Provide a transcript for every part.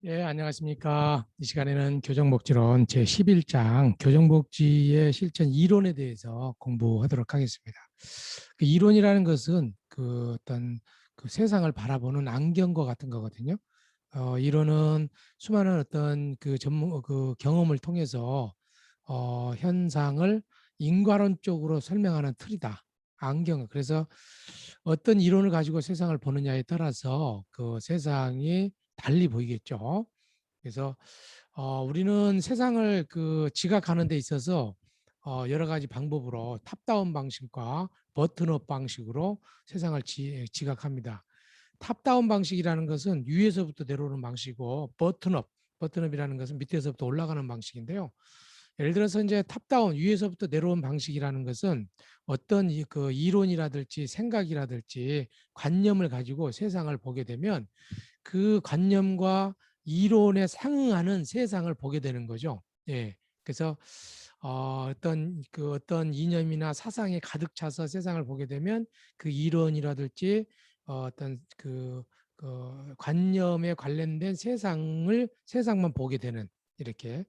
예, 안녕하십니까. 이 시간에는 교정복지론 제11장 교정복지의 실천 이론에 대해서 공부하도록 하겠습니다. 그 이론이라는 것은 그 어떤 그 세상을 바라보는 안경과 같은 거거든요. 이론은 수많은 어떤 그 전문 그 경험을 통해서 현상을 인과론적으로 설명하는 틀이다. 안경. 그래서 어떤 이론을 가지고 세상을 보느냐에 따라서 그 세상이 달리 보이겠죠. 그래서 우리는 세상을 그 지각하는 데 있어서 여러 가지 방법으로 탑다운 방식과 버튼업 방식으로 세상을 지각합니다. 탑다운 방식이라는 것은 위에서부터 내려오는 방식이고 버튼업이라는 것은 밑에서부터 올라가는 방식인데요. 예를 들어서 이제 탑다운 위에서부터 내려온 방식이라는 것은 어떤 그 이론이라든지 생각이라든지 관념을 가지고 세상을 보게 되면 그 관념과 이론에 상응하는 세상을 보게 되는 거죠. 예. 그래서 어떤 이념이나 사상에 가득 차서 세상을 보게 되면 그 이론이라든지 어떤 그 관념에 관련된 세상만 보게 되는 이렇게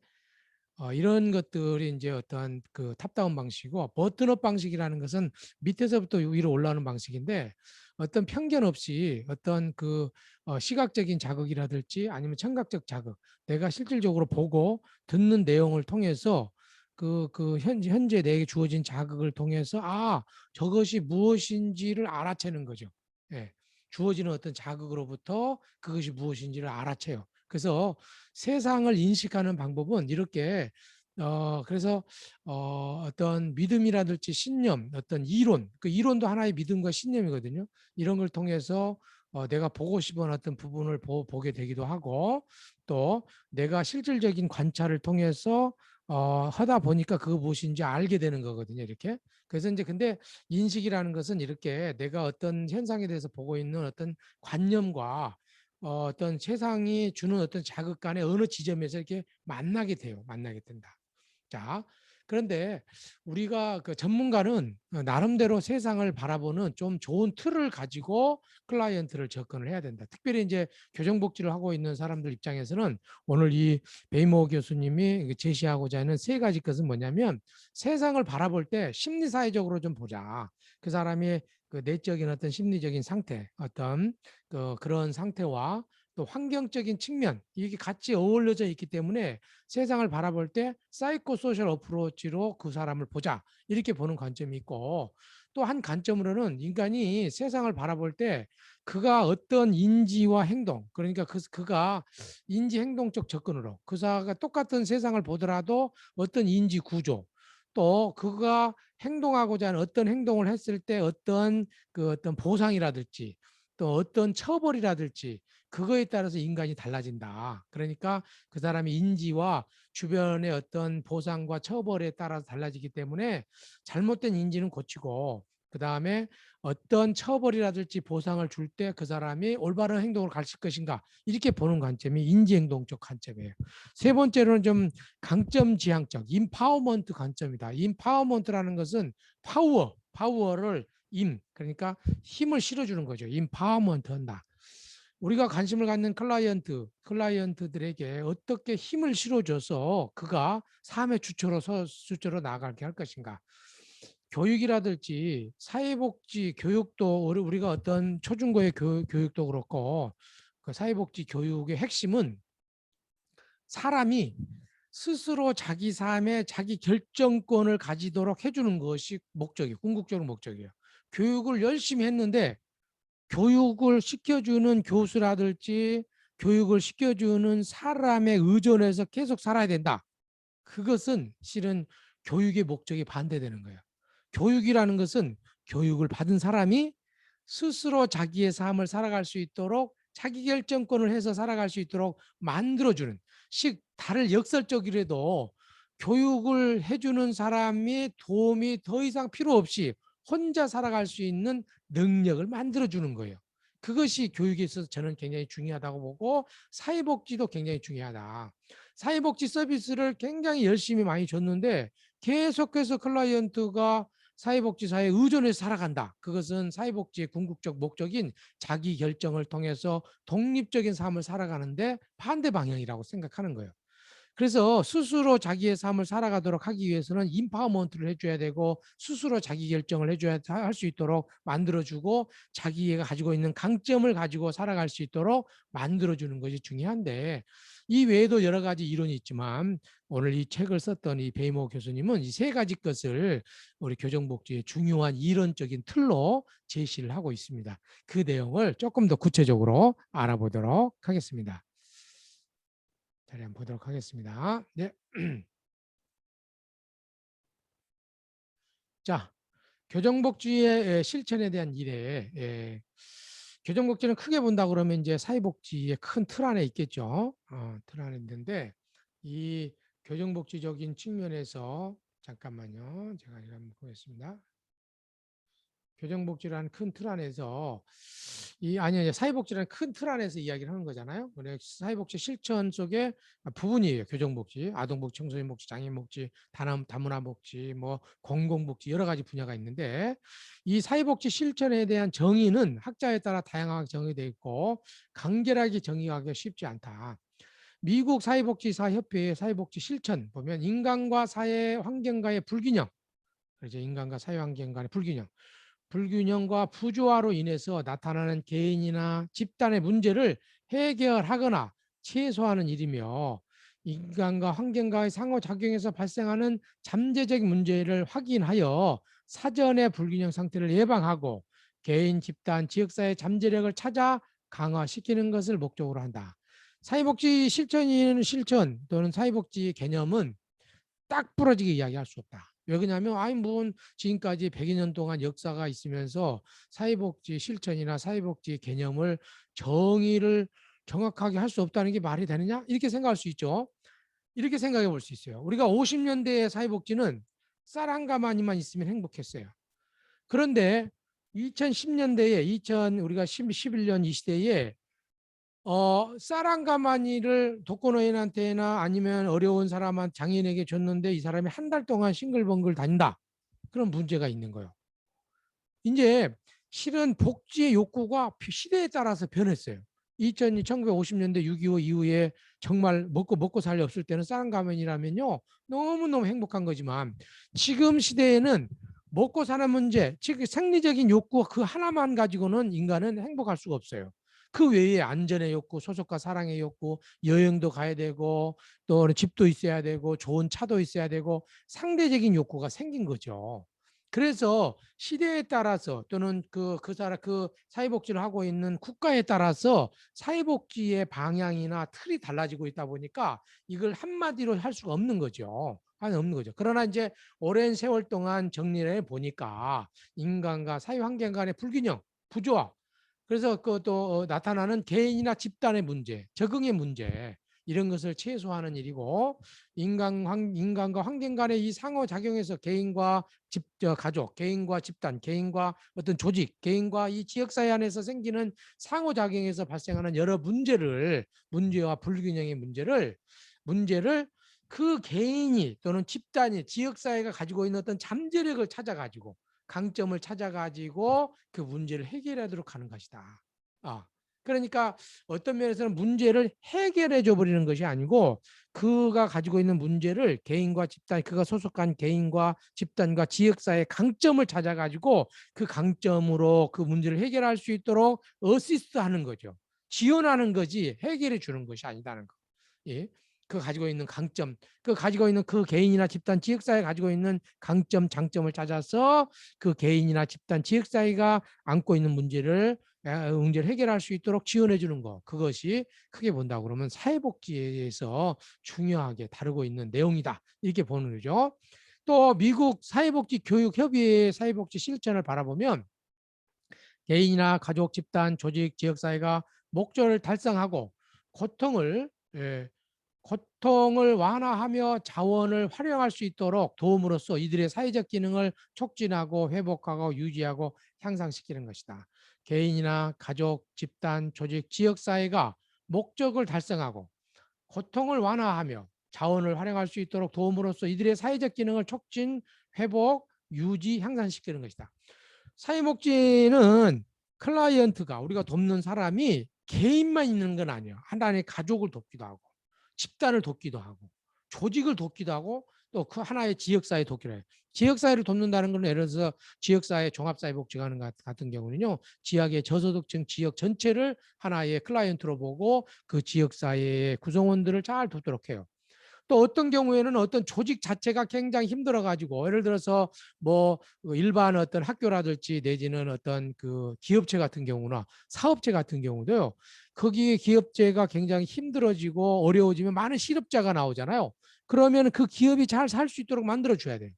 이런 것들이 이제 어떤 그 탑다운 방식이고 버튼업 방식이라는 것은 밑에서부터 위로 올라오는 방식인데 어떤 편견 없이 어떤 그 시각적인 자극이라든지 아니면 청각적 자극, 내가 실질적으로 보고 듣는 내용을 통해서 현재 내게 주어진 자극을 통해서 저것이 무엇인지를 알아채는 거죠. 예. 주어지는 어떤 자극으로부터 그것이 무엇인지를 알아채요. 그래서 세상을 인식하는 방법은 이렇게 그래서 어떤 믿음이라든지 신념, 어떤 이론, 그 이론도 하나의 믿음과 신념이거든요. 이런 걸 통해서 내가 보고 싶은 어떤 부분을 보게 되기도 하고 또 내가 실질적인 관찰을 통해서 하다 보니까 그거 무엇인지 알게 되는 거거든요. 이렇게. 그래서 이제 근데 인식이라는 것은 이렇게 내가 어떤 현상에 대해서 보고 있는 어떤 관념과 어떤 세상이 주는 어떤 자극 간의 어느 지점에서 이렇게 만나게 돼요. 만나게 된다. 자, 그런데 우리가 그 전문가는 나름대로 세상을 바라보는 좀 좋은 틀을 가지고 클라이언트를 접근을 해야 된다. 특별히 이제 교정복지를 하고 있는 사람들 입장에서는 오늘 이 베이모 교수님이 제시하고자 하는 세 가지 것은 뭐냐면 세상을 바라볼 때 심리사회적으로 좀 보자. 그 사람이 그 내적인 어떤 심리적인 상태, 어떤 그런 상태와 또 환경적인 측면 이게 같이 어울려져 있기 때문에 세상을 바라볼 때 사이코 소셜 어프로치로 그 사람을 보자 이렇게 보는 관점이 있고 또 한 관점으로는 인간이 세상을 바라볼 때 그가 어떤 인지와 행동 그러니까 그가 인지 행동적 접근으로 그사가 똑같은 세상을 보더라도 어떤 인지 구조 또 그가 행동하고자 하는 어떤 행동을 했을 때 어떤 보상이라든지 또 어떤 처벌이라든지 그거에 따라서 인간이 달라진다. 그러니까 그 사람의 인지와 주변의 어떤 보상과 처벌에 따라서 달라지기 때문에 잘못된 인지는 고치고 그 다음에 어떤 처벌이라든지 보상을 줄 때 그 사람이 올바른 행동을 가르칠 것인가 이렇게 보는 관점이 인지행동적 관점이에요. 세 번째로는 좀 강점 지향적 인파워먼트 관점이다. 인파워먼트라는 것은 파워를 그러니까 힘을 실어주는 거죠. 인파워먼트 한다. 우리가 관심을 갖는 클라이언트들에게 어떻게 힘을 실어줘서 그가 삶의 주체로 나아가게 할 것인가. 교육이라든지 사회복지 교육도 우리가 어떤 초중고의 교육도 그렇고 그 사회복지 교육의 핵심은 사람이 스스로 자기 삶에 자기 결정권을 가지도록 해주는 것이 목적이에요. 궁극적으로 목적이에요. 교육을 열심히 했는데 교육을 시켜주는 교수라든지 교육을 시켜주는 사람에 의존해서 계속 살아야 된다. 그것은 실은 교육의 목적이 반대되는 거예요. 교육이라는 것은 교육을 받은 사람이 스스로 자기의 삶을 살아갈 수 있도록 자기 결정권을 해서 살아갈 수 있도록 만들어주는 다를 역설적이라도 교육을 해주는 사람이 도움이 더 이상 필요 없이 혼자 살아갈 수 있는 능력을 만들어주는 거예요. 그것이 교육에 있어서 저는 굉장히 중요하다고 보고 사회복지도 굉장히 중요하다. 사회복지 서비스를 굉장히 열심히 많이 줬는데 계속해서 클라이언트가 사회복지사에 의존해서 살아간다. 그것은 사회복지의 궁극적 목적인 자기 결정을 통해서 독립적인 삶을 살아가는데 반대 방향이라고 생각하는 거예요. 그래서 스스로 자기의 삶을 살아가도록 하기 위해서는 임파워먼트를 해줘야 되고 스스로 자기 결정을 해줘야 할 수 있도록 만들어주고 자기가 가지고 있는 강점을 가지고 살아갈 수 있도록 만들어주는 것이 중요한데 이 외에도 여러 가지 이론이 있지만 오늘 이 책을 썼던 이 베이모 교수님은 이 세 가지 것을 우리 교정복지의 중요한 이론적인 틀로 제시를 하고 있습니다. 그 내용을 조금 더 구체적으로 알아보도록 하겠습니다. 자리 한번 보도록 하겠습니다. 네. 자, 교정복지의 실천에 대한 이래. 교정복지는 크게 본다 그러면 이제 사회복지의 큰 틀 안에 있겠죠. 틀 안에 있는데 이 교정복지적인 측면에서 잠깐만요. 제가 이거 한번 보겠습니다. 교정복지라는 큰 틀 안에서 아니 사회복지라는 큰 틀 안에서 이야기를 하는 거잖아요. 그래 사회복지 실천 속에 부분이에요. 교정복지, 아동복지, 청소년복지, 장애인복지, 다문화복지, 뭐 공공복지 여러 가지 분야가 있는데 이 사회복지 실천에 대한 정의는 학자에 따라 다양하게 정의되어 있고 간결하게 정의하기가 쉽지 않다. 미국 사회복지사협회의 사회복지 실천 보면 인간과 사회 환경과의 불균형, 그렇죠. 인간과 사회 환경 간의 불균형과 부조화로 인해서 나타나는 개인이나 집단의 문제를 해결하거나 최소화하는 일이며 인간과 환경과의 상호작용에서 발생하는 잠재적 문제를 확인하여 사전의 불균형 상태를 예방하고 개인, 집단, 지역사회 잠재력을 찾아 강화시키는 것을 목적으로 한다. 사회복지 실천 또는 사회복지 개념은 딱 부러지게 이야기할 수 없다. 왜 그러냐면 아니 뭐 지금까지 100여 년 동안 역사가 있으면서 사회복지 실천이나 사회복지 개념을 정의를 정확하게 할 수 없다는 게 말이 되느냐? 이렇게 생각할 수 있죠. 이렇게 생각해 볼 수 있어요. 우리가 50년대의 사회복지는 쌀 한 가마니만 있으면 행복했어요. 그런데 2010년대에 우리가 11년 이 시대에 쌀 한 가마니를 독거노인한테나 아니면 어려운 사람한 장애인에게 줬는데 이 사람이 한 달 동안 싱글벙글 다닌다. 그런 문제가 있는 거예요. 이제 실은 복지의 욕구가 시대에 따라서 변했어요. 1950년대 6.25 이후에 정말 먹고 살려 없을 때는 쌀 한 가마니라면요 너무너무 행복한 거지만 지금 시대에는 먹고 사는 문제, 즉 생리적인 욕구 그 하나만 가지고는 인간은 행복할 수가 없어요. 그 외에 안전의 욕구, 소속과 사랑의 욕구, 여행도 가야 되고 또 집도 있어야 되고 좋은 차도 있어야 되고 상대적인 욕구가 생긴 거죠. 그래서 시대에 따라서 또는 그 사회복지를 하고 있는 국가에 따라서 사회복지의 방향이나 틀이 달라지고 있다 보니까 이걸 한마디로 할 수가 없는 거죠. 없는 거죠. 그러나 이제 오랜 세월 동안 정리를 해 보니까 인간과 사회 환경 간의 불균형, 부조화, 그래서 그또 나타나는 개인이나 집단의 문제, 적응의 문제 이런 것을 최소화하는 일이고 인간과 환경 간의 이 상호작용에서 개인과 가족, 개인과 집단, 개인과 어떤 조직, 개인과 이 지역사회 안에서 생기는 상호작용에서 발생하는 여러 문제와 불균형의 문제를 그 개인이 또는 집단이 지역사회가 가지고 있는 어떤 잠재력을 찾아가지고 강점을 찾아가지고 그 문제를 해결하도록 하는 것이다. 그러니까 어떤 면에서는 문제를 해결해 줘 버리는 것이 아니고 그가 가지고 있는 문제를 개인과 집단, 그가 소속한 개인과 집단과 지역사회의 강점을 찾아가지고 그 강점으로 그 문제를 해결할 수 있도록 어시스트하는 거죠. 지원하는 거지 해결해 주는 것이 아니다는 거. 예. 그 가지고 있는 강점, 그 가지고 있는 그 개인이나 집단, 지역사회 가지고 있는 강점, 장점을 찾아서 그 개인이나 집단, 지역사회가 안고 있는 문제를 해결할 수 있도록 지원해 주는 것, 그것이 크게 본다 그러면 사회복지에서 중요하게 다루고 있는 내용이다 이렇게 보는 거죠. 또 미국 사회복지교육협의회의 사회복지 실천을 바라보면 개인이나 가족, 집단, 조직, 지역사회가 목적을 달성하고 고통을 예, 고통을 완화하며 자원을 활용할 수 있도록 도움으로써 이들의 사회적 기능을 촉진하고 회복하고 유지하고 향상시키는 것이다. 개인이나 가족, 집단, 조직, 지역사회가 목적을 달성하고 고통을 완화하며 자원을 활용할 수 있도록 도움으로써 이들의 사회적 기능을 촉진, 회복, 유지, 향상시키는 것이다. 사회복지는 클라이언트가 우리가 돕는 사람이 개인만 있는 건 아니에요. 하나의 가족을 돕기도 하고 집단을 돕기도 하고 조직을 돕기도 하고 또 그 하나의 지역사회 돕기도 해요. 지역사회를 돕는다는 건 예를 들어서 지역사회 종합사회복지가 하는 것 같은 경우는요. 지역의 저소득층 지역 전체를 하나의 클라이언트로 보고 그 지역사회의 구성원들을 잘 돕도록 해요. 또 어떤 경우에는 어떤 조직 자체가 굉장히 힘들어 가지고 예를 들어서 뭐 일반 어떤 학교라든지 내지는 어떤 그 기업체 같은 경우나 사업체 같은 경우도요. 거기에 기업체가 굉장히 힘들어지고 어려워지면 많은 실업자가 나오잖아요. 그러면 그 기업이 잘 살 수 있도록 만들어 줘야 돼요.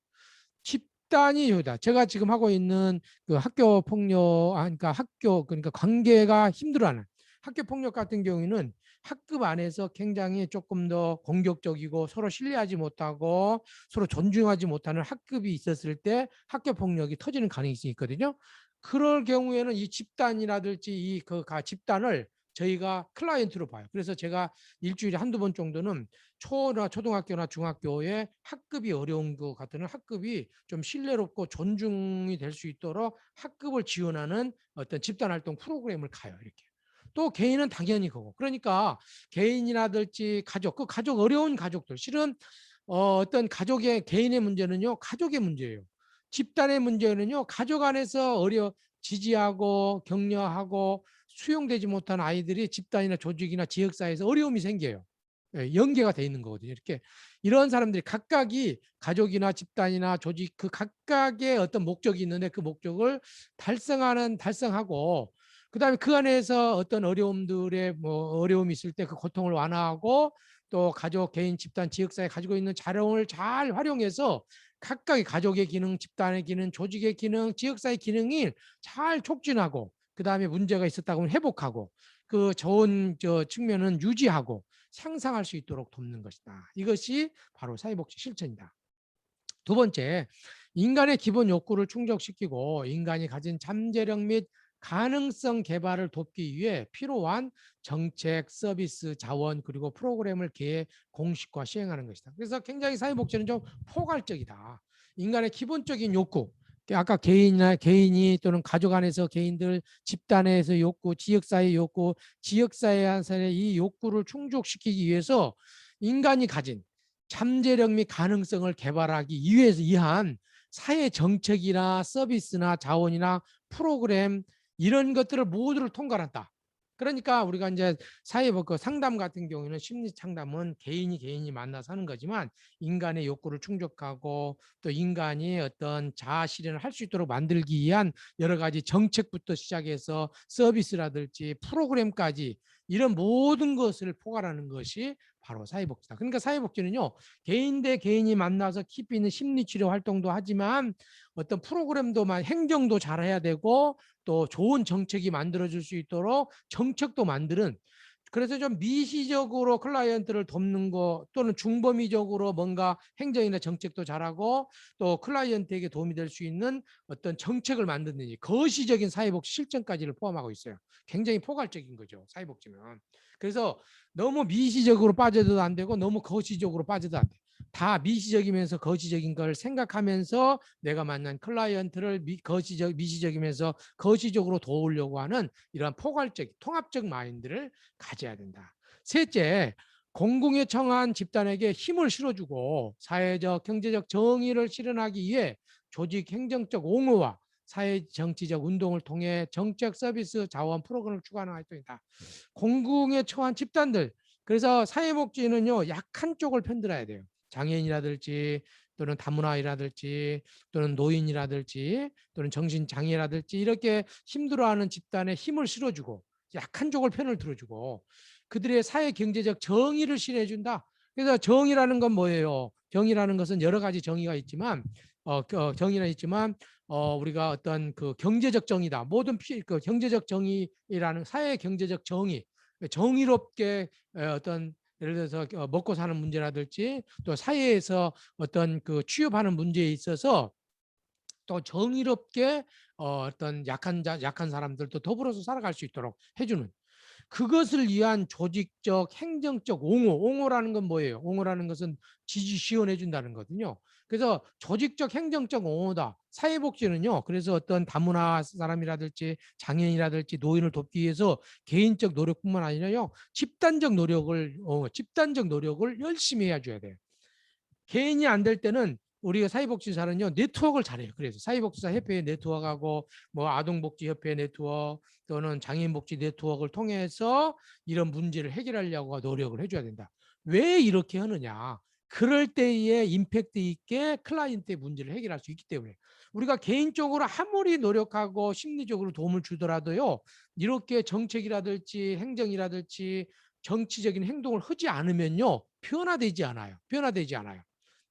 집단이 여기다. 제가 지금 하고 있는 그 학교 폭력, 그러니까 학교 그러니까 관계가 힘들어하는 학교 폭력 같은 경우에는 학급 안에서 굉장히 조금 더 공격적이고 서로 신뢰하지 못하고 서로 존중하지 못하는 학급이 있었을 때 학교 폭력이 터지는 가능성이 있거든요. 그럴 경우에는 이 집단이라든지 이 집단을 저희가 클라이언트로 봐요. 그래서 제가 일주일에 한두 번 정도는 초나 초등학교나 중학교에 학급이 어려운 것 같은 학급이 좀 신뢰롭고 존중이 될 수 있도록 학급을 지원하는 어떤 집단 활동 프로그램을 가요. 이렇게. 또 개인은 당연히 그거. 그러니까 개인이라든지 가족, 그 가족 어려운 가족들 실은 어떤 가족의 개인의 문제는요 가족의 문제예요. 집단의 문제는요 가족 안에서 지지하고 격려하고 수용되지 못한 아이들이 집단이나 조직이나 지역사회에서 어려움이 생겨요. 연계가 돼 있는 거거든요. 이렇게 이런 사람들이 각각이 가족이나 집단이나 조직 그 각각의 어떤 목적이 있는데 그 목적을 달성하고 그다음에 그 안에서 어떤 어려움들의 뭐 어려움이 있을 때 그 고통을 완화하고 또 가족, 개인, 집단, 지역사회 가지고 있는 자원을 잘 활용해서 각각의 가족의 기능, 집단의 기능, 조직의 기능, 지역사회 기능이 잘 촉진하고 그다음에 문제가 있었다고 하면 회복하고 그 좋은 측면은 유지하고 상상할 수 있도록 돕는 것이다. 이것이 바로 사회복지 실천이다. 두 번째, 인간의 기본 욕구를 충족시키고 인간이 가진 잠재력 및 가능성 개발을 돕기 위해 필요한 정책, 서비스, 자원 그리고 프로그램을 계획, 공식화, 시행하는 것이다. 그래서 굉장히 사회복지는 좀 포괄적이다. 인간의 기본적인 욕구, 아까 개인이 또는 가족 안에서 개인들, 집단에서 욕구, 지역사회 욕구, 지역사회에서의 이 욕구를 충족시키기 위해서 인간이 가진 잠재력 및 가능성을 개발하기 위해서 이한 사회 정책이나 서비스나 자원이나 프로그램 이런 것들을 모두를 통과한다. 그러니까 우리가 이제 사회복지 상담 같은 경우에는 심리 상담은 개인이 만나서 하는 거지만 인간의 욕구를 충족하고 또 인간이 어떤 자아 실현을 할 수 있도록 만들기 위한 여러 가지 정책부터 시작해서 서비스라든지 프로그램까지 이런 모든 것을 포괄하는 것이 바로 사회복지다. 그러니까 사회복지는요. 개인 대 개인이 만나서 깊이 있는 심리치료 활동도 하지만 어떤 프로그램도 행정도 잘해야 되고 또 좋은 정책이 만들어질 수 있도록 정책도 만드는 그래서 좀 미시적으로 클라이언트를 돕는 거 또는 중범위적으로 뭔가 행정이나 정책도 잘하고 또 클라이언트에게 도움이 될 수 있는 어떤 정책을 만드는지 거시적인 사회복지 실천까지를 포함하고 있어요. 굉장히 포괄적인 거죠. 사회복지는. 그래서 너무 미시적으로 빠져도 안 되고 너무 거시적으로 빠져도 안 돼. 다 미시적이면서 거시적인 걸 생각하면서 내가 만난 클라이언트를 미시적이면서 거시적으로 도우려고 하는 이러한 포괄적, 통합적 마인드를 가져야 된다. 셋째, 공공에 처한 집단에게 힘을 실어주고 사회적, 경제적 정의를 실현하기 위해 조직 행정적 옹호와 사회 정치적 운동을 통해 정책 서비스 자원 프로그램을 추구하는 활동이다. 공공에 처한 집단들 그래서 사회복지는요 약한 쪽을 편들어야 돼요. 장애인이라든지 또는 다문화이라든지 또는 노인이라든지 또는 정신장애라든지 이렇게 힘들어하는 집단에 힘을 실어주고 약한 쪽을 편을 들어주고 그들의 사회 경제적 정의를 실현해준다. 그래서 정의라는 건 뭐예요? 정의라는 것은 여러 가지 정의가 있지만 정의는 있지만 우리가 어떤 그 경제적 정의다. 모든 그 경제적 정의라는 사회 경제적 정의 정의롭게 어떤 예를 들어서 먹고 사는 문제라든지 또 사회에서 어떤 그 취업하는 문제에 있어서 또 정의롭게 어떤 약한 사람들도 더불어서 살아갈 수 있도록 해주는 그것을 위한 조직적, 행정적 옹호라는 건 뭐예요? 옹호라는 것은 지지 시원해 준다는 거거든요. 그래서 조직적, 행정적 옹호다. 사회복지는요. 그래서 어떤 다문화 사람이라든지 장애인이라든지 노인을 돕기 위해서 개인적 노력뿐만 아니라요. 집단적 노력을 열심히 해줘야 돼요. 개인이 안 될 때는 우리가 사회복지사는요 네트워크를 잘해요. 그래서 사회복지사 협회의 네트워크하고 뭐 아동복지협회 네트워크 또는 장애인복지 네트워크를 통해서 이런 문제를 해결하려고 노력을 해줘야 된다. 왜 이렇게 하느냐? 그럴 때에 임팩트 있게 클라이언트의 문제를 해결할 수 있기 때문에 우리가 개인적으로 아무리 노력하고 심리적으로 도움을 주더라도요 이렇게 정책이라든지 행정이라든지 정치적인 행동을 하지 않으면요 변화되지 않아요. 변화되지 않아요.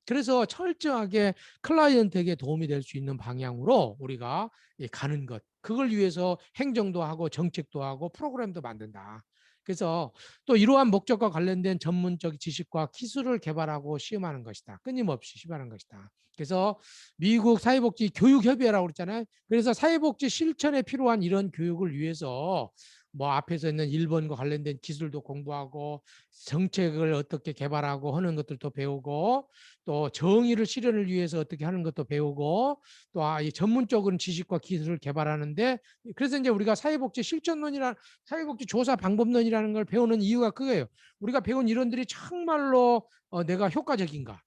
그래서 철저하게 클라이언트에게 도움이 될 수 있는 방향으로 우리가 가는 것. 그걸 위해서 행정도 하고 정책도 하고 프로그램도 만든다. 그래서 또 이러한 목적과 관련된 전문적 지식과 기술을 개발하고 시험하는 것이다. 끊임없이 시험하는 것이다. 그래서 미국 사회복지 교육협의회라고 그랬잖아요. 그래서 사회복지 실천에 필요한 이런 교육을 위해서 뭐 앞에서 있는 1번과 관련된 기술도 공부하고 정책을 어떻게 개발하고 하는 것들도 배우고 또 정의를 실현을 위해서 어떻게 하는 것도 배우고 또 이 전문적인 지식과 기술을 개발하는데 그래서 이제 우리가 사회복지 실천론이라 사회복지 조사 방법론이라는 걸 배우는 이유가 그거예요. 우리가 배운 이론들이 정말로 내가 효과적인가?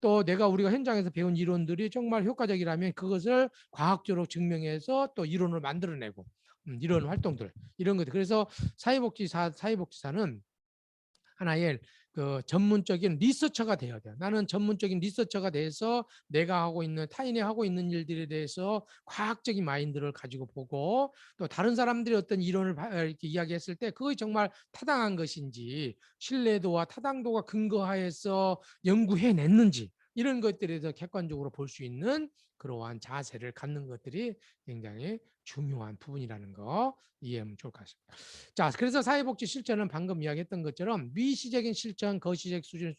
또 내가 우리가 현장에서 배운 이론들이 정말 효과적이라면 그것을 과학적으로 증명해서 또 이론을 만들어내고 이런 활동들 이런 것들 그래서 사회복지사는 하나의 그 전문적인 리서처가 되어야 돼요. 나는 전문적인 리서처가 돼서 내가 하고 있는 타인이 하고 있는 일들에 대해서 과학적인 마인드를 가지고 보고 또 다른 사람들이 어떤 이론을 이렇게 이야기했을 때 그것이 정말 타당한 것인지 신뢰도와 타당도가 근거하에서 연구해냈는지 이런 것들에 대해서 객관적으로 볼 수 있는 그러한 자세를 갖는 것들이 굉장히 중요한 부분이라는 거 이해하면 좋을 것 같습니다. 자, 그래서 사회복지 실천은 방금 이야기했던 것처럼 미시적인 실천, 거시적 수준,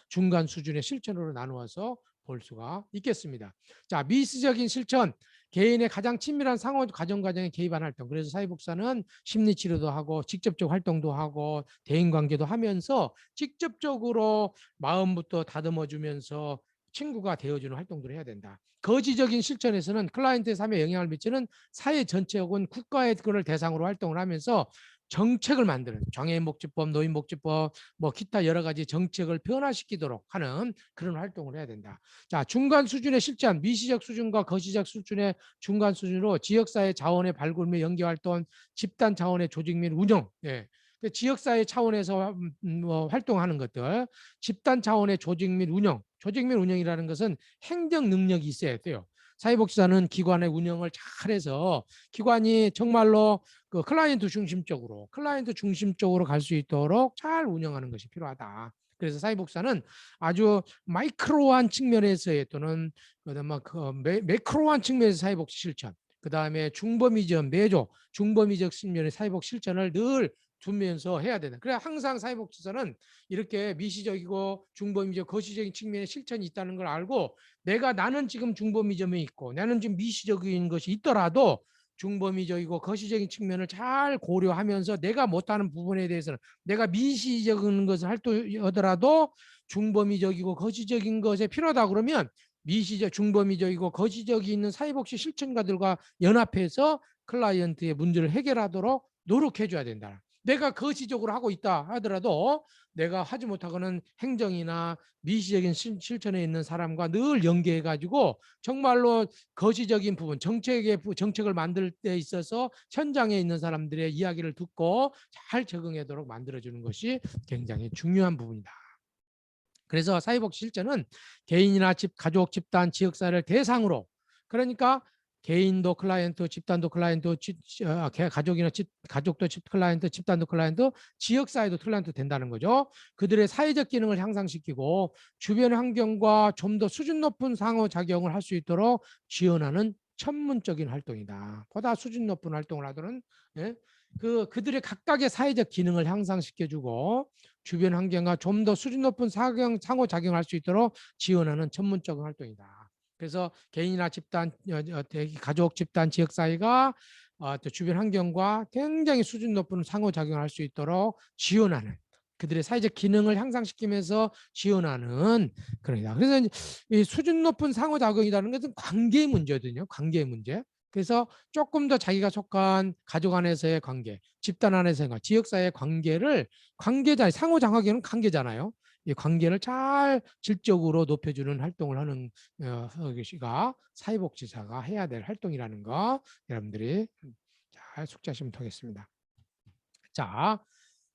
중간 수준의 실천으로 나누어서 볼 수가 있겠습니다. 자, 미시적인 실천, 개인의 가장 친밀한 상호 가정 과정에 개입한 활동. 그래서 사회복사는 심리치료도 하고 직접적 활동도 하고 대인관계도 하면서 직접적으로 마음부터 다듬어주면서 친구가 되어주는 활동들을 해야 된다. 거시적인 실천에서는 클라이언트의 삶에 영향을 미치는 사회 전체 혹은 국가의 그걸 대상으로 활동을 하면서 정책을 만드는 장애인복지법, 노인복지법, 뭐 기타 여러 가지 정책을 변화시키도록 하는 그런 활동을 해야 된다. 자, 중간 수준의 실천, 미시적 수준과 거시적 수준의 중간 수준으로 지역사회 자원의 발굴 및 연계 활동, 집단 자원의 조직 및 운영, 예. 지역사회 차원에서 활동하는 것들, 집단 차원의 조직 및 운영, 조직 및 운영이라는 것은 행정 능력이 있어야 돼요. 사회복지사는 기관의 운영을 잘해서 기관이 정말로 그 클라이언트 중심적으로 갈 수 있도록 잘 운영하는 것이 필요하다. 그래서 사회복지사는 아주 마이크로한 측면에서의 또는 매크로한 측면에서 사회복지 실천, 그 다음에 중범위적 매조, 중범위적 측면의 사회복 실천을 늘 두면서 해야 되는. 그래 항상 사회복지사는 이렇게 미시적이고 중범위적 거시적인 측면의 실천이 있다는 걸 알고 나는 지금 중범위점에 있고 나는 지금 미시적인 것이 있더라도 중범위적이고 거시적인 측면을 잘 고려하면서 내가 못하는 부분에 대해서는 내가 미시적인 것을 할더라도 중범위적이고 거시적인 것에 필요하다 그러면 미시적, 중범위적이고 거시적이 있는 사회복지 실천가들과 연합해서 클라이언트의 문제를 해결하도록 노력해줘야 된다. 내가 거시적으로 하고 있다 하더라도 내가 하지 못하고는 행정이나 미시적인 실천에 있는 사람과 늘 연계해가지고 정말로 거시적인 부분, 정책을 만들 때 있어서 현장에 있는 사람들의 이야기를 듣고 잘 적응하도록 만들어주는 것이 굉장히 중요한 부분이다. 그래서 사회복지 실천은 개인이나 가족, 집단, 지역사회를 대상으로 그러니까 개인도 클라이언트, 집단도 클라이언트, 가족이나 가족도 클라이언트, 집단도 클라이언트, 지역사회도 클라이언트 된다는 거죠. 그들의 사회적 기능을 향상시키고 주변 환경과 좀 더 수준 높은 상호작용을 할 수 있도록 지원하는 전문적인 활동이다. 보다 수준 높은 활동을 하도록 예? 그들의 각각의 사회적 기능을 향상시켜주고 주변 환경과 좀 더 수준 높은 상호작용할 수 있도록 지원하는 전문적인 활동이다. 그래서 개인이나 집단, 가족, 집단, 지역사회가 또 주변 환경과 굉장히 수준 높은 상호작용을 할 수 있도록 지원하는 그들의 사회적 기능을 향상시키면서 지원하는 그러니다. 그래서 이 수준 높은 상호작용이라는 것은 관계 문제거든요. 관계 문제. 그래서 조금 더 자기가 속한 가족 안에서의 관계, 집단 안에서의 관계, 지역사회의 관계를 관계자, 상호작용은 관계잖아요. 이 관계를 잘 질적으로 높여주는 활동을 하는 것이가 사회복지사가 해야 될 활동이라는 거 여러분들이 잘 숙지하시면 되겠습니다. 자,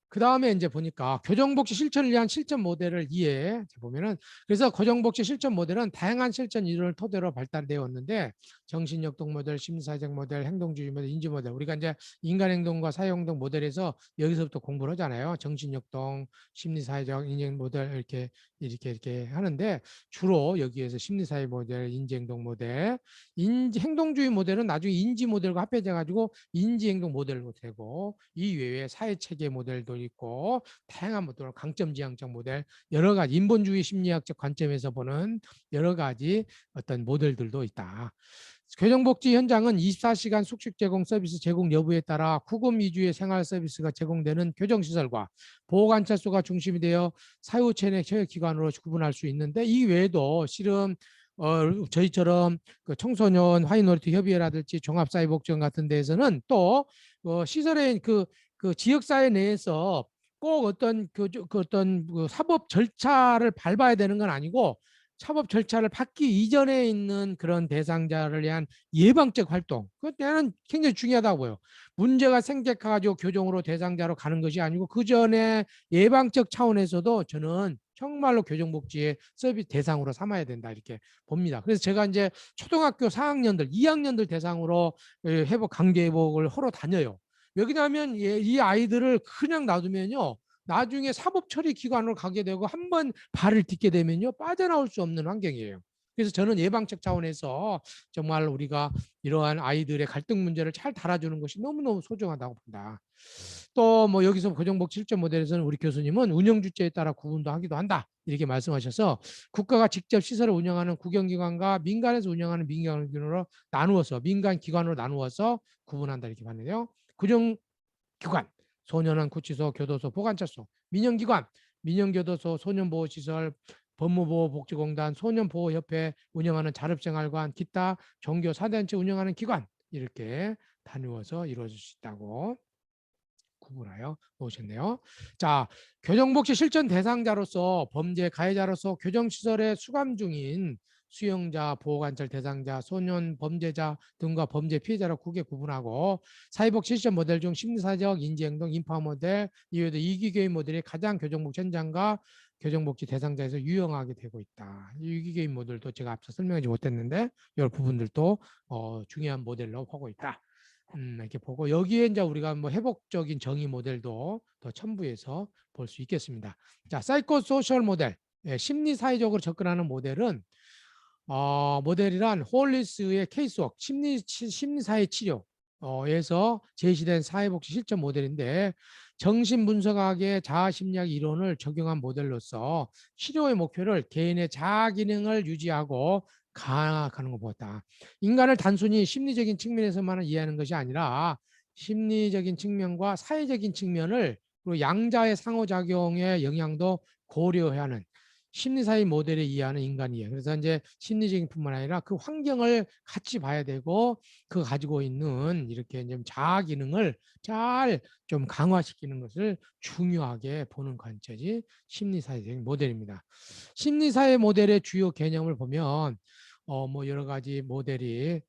그 다음에 이제 보니까 교정복지 실천을 위한 실천 모델을 이해 보면은 그래서 교정복지 실천 모델은 다양한 실천 이론을 토대로 발달되어 왔는데 정신역동 모델, 심리사회적 모델, 행동주의 모델, 인지 모델 우리가 이제 인간행동과 사회행동 모델에서 여기서부터 공부를 하잖아요. 정신역동, 심리사회적, 인지 모델 이렇게 하는데 주로 여기에서 심리사회 모델, 인지행동 모델, 행동주의 모델은 나중에 인지 모델과 합해져 가지고 인지행동 모델로 되고 이 외에 사회체계 모델도 있고 다양한 모델, 강점 지향적 모델, 여러 가지 인본주의 심리학적 관점에서 보는 여러 가지 어떤 모델들도 있다. 교정복지 현장은 24시간 숙식 제공 서비스 제공 여부에 따라 구금 위주의 생활 서비스가 제공되는 교정시설과 보호관찰소가 중심이 되어 사후체내 체육기관으로 구분할 수 있는데 이 외에도 실은 저희처럼 그 청소년 화이노리티 협의회라든지 종합사회복지원 같은 데에서는 또 시설의 그 지역사회 내에서 꼭 어떤 어떤 사법 절차를 밟아야 되는 건 아니고 사법 절차를 밟기 이전에 있는 그런 대상자를 위한 예방적 활동 그때는 굉장히 중요하다고 보여. 문제가 생겨가지고 교정으로 대상자로 가는 것이 아니고 그 전에 예방적 차원에서도 저는 정말로 교정복지의 서비스 대상으로 삼아야 된다 이렇게 봅니다. 그래서 제가 이제 초등학교 4학년들, 2학년들 대상으로 회복 강제 회복을 하러 다녀요. 왜냐하면 이 아이들을 그냥 놔두면요. 나중에 사법 처리 기관으로 가게 되고 한 번 발을 딛게 되면요. 빠져나올 수 없는 환경이에요. 그래서 저는 예방적 차원에서 정말 우리가 이러한 아이들의 갈등 문제를 잘 달아주는 것이 너무너무 소중하다고 본다. 또 뭐 여기서 고정복 실전 모델에서는 우리 교수님은 운영 주체에 따라 구분도 하기도 한다. 이렇게 말씀하셔서 국가가 직접 시설을 운영하는 국영기관과 민간에서 운영하는 민간기관으로 나누어서 민간 기관으로 나누어서 구분한다 이렇게 봤는데요. 구정기관, 소년원 구치소, 교도소, 보관처소, 민영기관, 민영교도소, 소년보호시설, 법무보호복지공단, 소년보호협회 운영하는 자립생활관, 기타 종교 사단체 운영하는 기관 이렇게 다누어서 이루어질 수 있다고 구분하여 놓으셨네요. 자, 교정복지 실천 대상자로서 범죄 가해자로서 교정시설에 수감 중인 수용자, 보호관찰 대상자, 소년 범죄자 등과 범죄 피해자로 크게 구분하고 사회복지 실천 모델 중 심리사적, 인지행동, 인파 모델, 이외에도 이기교육 모델이 가장 교정복지 현장과 교정복지 대상자에서 유용하게 되고 있다. 이기교육 모델도 제가 앞서 설명하지 못했는데 이 부분들도 중요한 모델로 보고 있다. 이렇게 보고 여기에 이제 우리가 뭐 회복적인 정의 모델도 더 첨부해서 볼 수 있겠습니다. 자, 사이코소셜 모델, 심리 사회적으로 접근하는 모델은 모델이란 홀리스의 케이스웍, 심리사회 치료에서 제시된 사회복지 실천 모델인데 정신분석학의 자아심리학 이론을 적용한 모델로서 치료의 목표를 개인의 자아 기능을 유지하고 강화하는 것 보다. 인간을 단순히 심리적인 측면에서만 이해하는 것이 아니라 심리적인 측면과 사회적인 측면을 그리고 양자의 상호작용의 영향도 고려해야 하는 심리사회 모델을 이해하는 인간이에요. 그래서 이제 심리적인 뿐만 아니라 그 환경을 같이 봐야 되고 그 가지고 있는 이렇게 좀 자아 기능을 잘 좀 강화시키는 것을 중요하게 보는 관점이 심리사회적인 모델입니다. 심리사회 모델의 주요 개념을 보면 뭐 여러 가지 모델이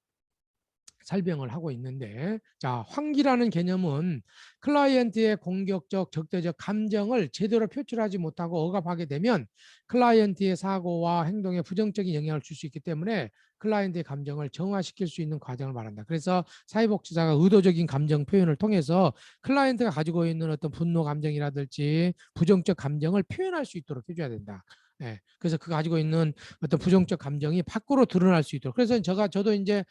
설명을 하고 있는데 자 환기라는 개념은 클라이언트의 공격적 적대적 감정을 제대로 표출하지 못하고 억압하게 되면 클라이언트의 사고와 행동에 부정적인 영향을 줄 수 있기 때문에 클라이언트의 감정을 정화시킬 수 있는 과정을 말한다. 그래서 사회복지사가 의도적인 감정 표현을 통해서 클라이언트가 가지고 있는 어떤 분노 감정이라든지 부정적 감정을 표현할 수 있도록 해줘야 된다. 네, 그래서 그 가지고 있는 어떤 부정적 감정이 밖으로 드러날 수 있도록. 그래서 저도 이제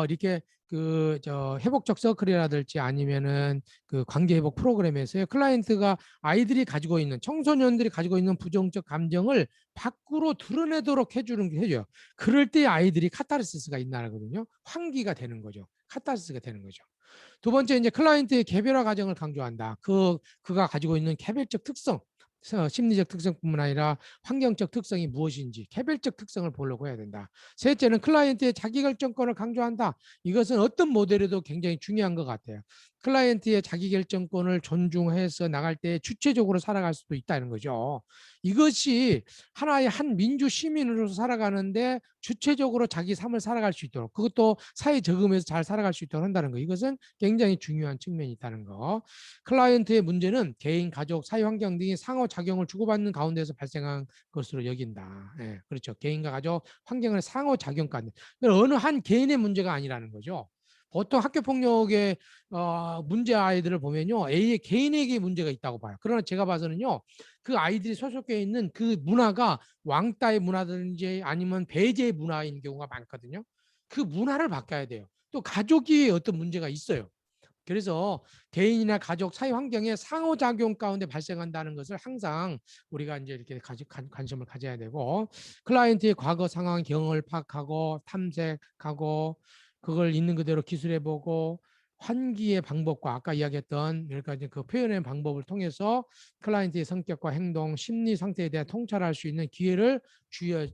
이렇게 회복적 서클이라든지 아니면은 그 관계 회복 프로그램에서 클라이언트가 아이들이 가지고 있는 청소년들이 가지고 있는 부정적 감정을 밖으로 드러내도록 해주는 게 해줘요. 그럴 때 아이들이 카타르시스가 있나거든요. 환기가 되는 거죠. 카타르시스가 되는 거죠. 두 번째 이제 클라이언트의 개별화 과정을 강조한다. 그가 가지고 있는 개별적 특성, 심리적 특성뿐만 아니라 환경적 특성이 무엇인지 개별적 특성을 보려고 해야 된다. 셋째는 클라이언트의 자기결정권을 강조한다. 이것은 어떤 모델에도 굉장히 중요한 것 같아요. 클라이언트의 자기결정권을 존중해서 나갈 때 주체적으로 살아갈 수도 있다는 거죠. 이것이 하나의 한 민주 시민으로서 살아가는데 주체적으로 자기 삶을 살아갈 수 있도록, 그것도 사회 적응해서 잘 살아갈 수 있도록 한다는 거, 이것은 굉장히 중요한 측면이 있다는 거. 클라이언트의 문제는 개인, 가족, 사회 환경 등이 상호작용을 주고받는 가운데서 발생한 것으로 여긴다. 예, 그렇죠. 개인과 가족, 환경을 상호작용까지. 어느 한 개인의 문제가 아니라는 거죠. 보통 학교 폭력의 문제 아이들을 보면요, A의 개인에게 문제가 있다고 봐요. 그러나 제가 봐서는요, 그 아이들이 소속해 있는 그 문화가 왕따의 문화든지 아니면 배제의 문화인 경우가 많거든요. 그 문화를 바꿔야 돼요. 또 가족이 어떤 문제가 있어요. 그래서 개인이나 가족, 사회 환경의 상호작용 가운데 발생한다는 것을 항상 우리가 이제 이렇게 관심을 가져야 되고, 클라이언트의 과거 상황, 경험을 파악하고 탐색하고 그걸 있는 그대로 기술해보고 환기의 방법과 아까 이야기했던 그러니까 이제 그 표현의 방법을 통해서 클라이언트의 성격과 행동, 심리 상태에 대한 통찰할 수 있는 기회를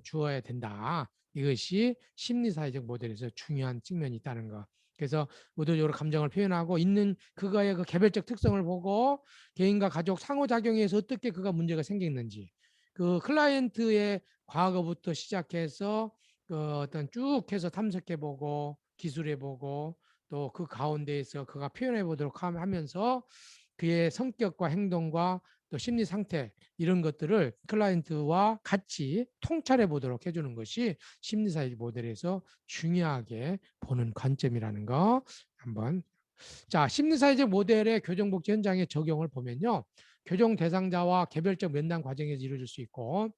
주어야 된다. 이것이 심리사회적 모델에서 중요한 측면이 있다는 거. 그래서 의도적으로 감정을 표현하고 있는 그거의 그 개별적 특성을 보고 개인과 가족 상호작용에서 어떻게 그가 문제가 생겼는지, 그 클라이언트의 과거부터 시작해서 그 어떤 쭉 해서 탐색해보고 기술해보고 또 그 가운데에서 그가 표현해보도록 하면서 그의 성격과 행동과 또 심리 상태 이런 것들을 클라이언트와 같이 통찰해 보도록 해주는 것이 심리사회 모델에서 중요하게 보는 관점이라는 거 한번. 자, 심리사회적 모델의 교정복지 현장의 적용을 보면요, 교정 대상자와 개별적 면담 과정에서 이루어질 수 있고,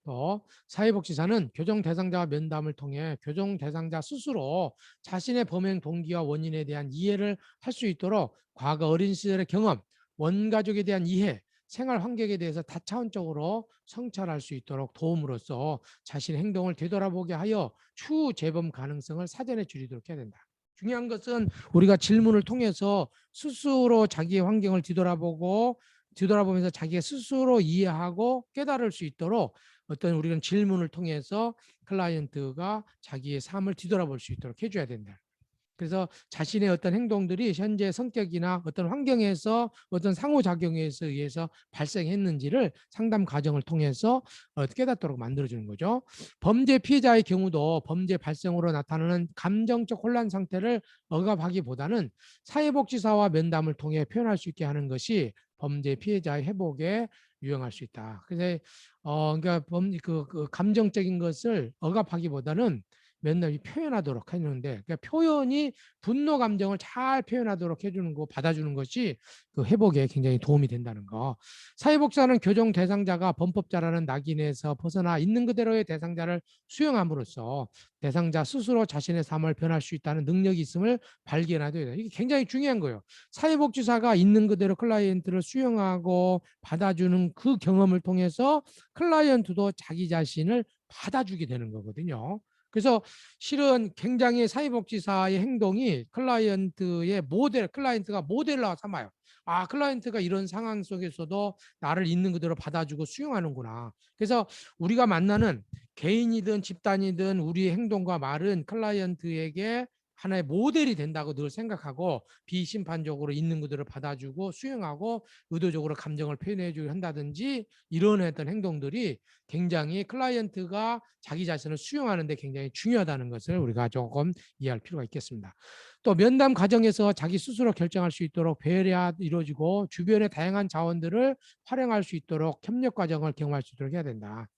또 사회복지사는 교정 대상자와 면담을 통해 교정 대상자 스스로 자신의 범행 동기와 원인에 대한 이해를 할 수 있도록 과거 어린 시절의 경험, 원가족에 대한 이해, 생활 환경에 대해서 다차원적으로 성찰할 수 있도록 도움으로써 자신의 행동을 되돌아보게 하여 추후 재범 가능성을 사전에 줄이도록 해야 된다. 중요한 것은 우리가 질문을 통해서 스스로 자기의 환경을 뒤돌아보면서 자기가 스스로 이해하고 깨달을 수 있도록 어떤 우리는 질문을 통해서 클라이언트가 자기의 삶을 뒤돌아볼 수 있도록 해줘야 된다. 그래서 자신의 어떤 행동들이 현재 성격이나 어떤 환경에서 어떤 상호작용에서 의해서 발생했는지를 상담 과정을 통해서 깨닫도록 만들어주는 거죠. 범죄 피해자의 경우도 범죄 발생으로 나타나는 감정적 혼란 상태를 억압하기보다는 사회복지사와 면담을 통해 표현할 수 있게 하는 것이 범죄 피해자의 회복에 유용할 수 있다. 그래서 그러니까 그 감정적인 것을 억압하기보다는 맨날 표현하도록 해주는데, 그러니까 표현이 분노 감정을 잘 표현하도록 해주는 거, 받아주는 것이 그 회복에 굉장히 도움이 된다는 거. 사회복지사는 교정 대상자가 범법자라는 낙인에서 벗어나 있는 그대로의 대상자를 수용함으로써 대상자 스스로 자신의 삶을 변할 수 있다는 능력이 있음을 발견하게 된다. 이게 굉장히 중요한 거예요. 사회복지사가 있는 그대로 클라이언트를 수용하고 받아주는 그 경험을 통해서 클라이언트도 자기 자신을 받아주게 되는 거거든요. 그래서 실은 굉장히 사회복지사의 행동이 클라이언트가 모델로 삼아요. 아, 클라이언트가 이런 상황 속에서도 나를 있는 그대로 받아주고 수용하는구나. 그래서 우리가 만나는 개인이든 집단이든 우리의 행동과 말은 클라이언트에게 하나의 모델이 된다고 늘 생각하고 비심판적으로 있는 그대로 받아주고 수용하고 의도적으로 감정을 표현해주고 한다든지 이런 어떤 행동들이 굉장히 클라이언트가 자기 자신을 수용하는 데 굉장히 중요하다는 것을 우리가 조금 이해할 필요가 있겠습니다. 또 면담 과정에서 자기 스스로 결정할 수 있도록 배려가 이루어지고 주변의 다양한 자원들을 활용할 수 있도록 협력 과정을 경험할 수 있도록 해야 된다.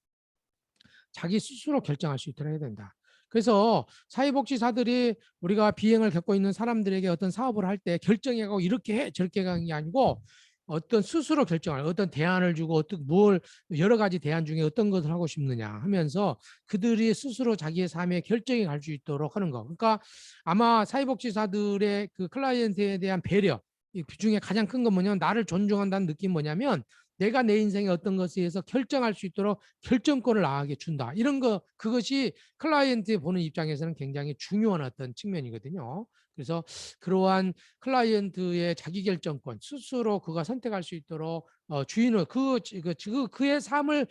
자기 스스로 결정할 수 있도록 해야 된다. 그래서 사회복지사들이 우리가 비행을 겪고 있는 사람들에게 어떤 사업을 할 때 결정하고 이렇게 해 저렇게 하는 게 아니고 어떤 스스로 결정할 어떤 대안을 주고 어떤 뭘 여러 가지 대안 중에 어떤 것을 하고 싶느냐 하면서 그들이 스스로 자기의 삶에 결정이 갈 수 있도록 하는 거. 그러니까 아마 사회복지사들의 그 클라이언트에 대한 배려 이 중에 가장 큰 건 뭐냐면 나를 존중한다는 느낌 뭐냐면 내가 내 인생의 어떤 것에 의해서 결정할 수 있도록 결정권을 나에게 준다. 이런 거 그것이 클라이언트에 보는 입장에서는 굉장히 중요한 어떤 측면이거든요. 그래서 그러한 클라이언트의 자기결정권 스스로 그가 선택할 수 있도록 주인을 그의 삶을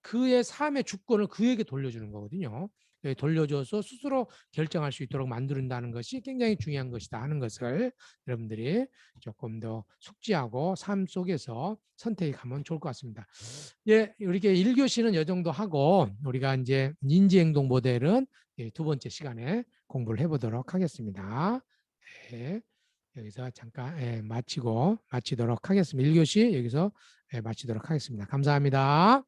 그의 삶의 주권을 그에게 돌려주는 거거든요. 돌려줘서 스스로 결정할 수 있도록 만든다는 것이 굉장히 중요한 것이다 하는 것을 여러분들이 조금 더 숙지하고 삶 속에서 선택해 가면 좋을 것 같습니다. 예, 이렇게 1교시는 이 정도 하고 우리가 이제 인지행동 모델은 두 번째 시간에 공부를 해보도록 하겠습니다. 예, 여기서 잠깐 마치도록 하겠습니다. 1교시 여기서 마치도록 하겠습니다. 감사합니다.